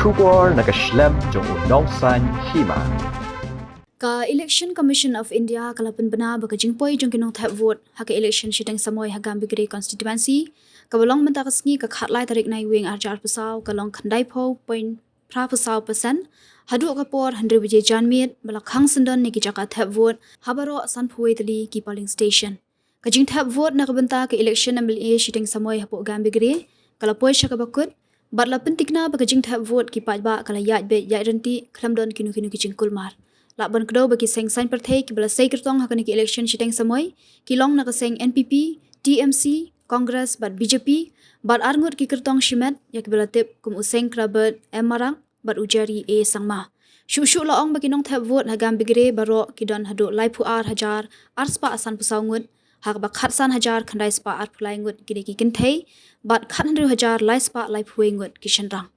Shubor nakaslem jong unongsan Hima. Ka Election Commission of India kalapan bena bakajing poi jong Nongthep vote hak election shitang samoy ha Gambegre constituency kabalong mentakasngi ka khatlai tarik nai wing arjar pesau kalong khandai pho point pra pesau persen Haduh kapor 100 bije Janmiet balakhang sendan ni ki jaka thep vote habaro san phuai tali ki polling station kajing thep vote na kabenta ka election MLA shitang samoy ha po Gambegre kalapoi shaka bakut batla pentikna bakajing thep vote ki pajba kala yat be yat renti klamdon kinu ki jingkulmar Lakban kedau bagi seng sain partai ki bala sei kertong hakani ki election shiteng samoy kilong na kaseng NPP, TMC, Congress bat BJP bat arngut ki kertong shimet yak bala tip kum useng krabat Marang bat ujari sangma. Shushu laong bagi Nongthep vote ha Gambegre baro ki don Haduh lai puar hajar arspa asan pusaungut hak bak khatsan hajar khandai spa ar pulai ngut ki kinthei bat khat 100 hajar lai spa lai puengut ki shenrang.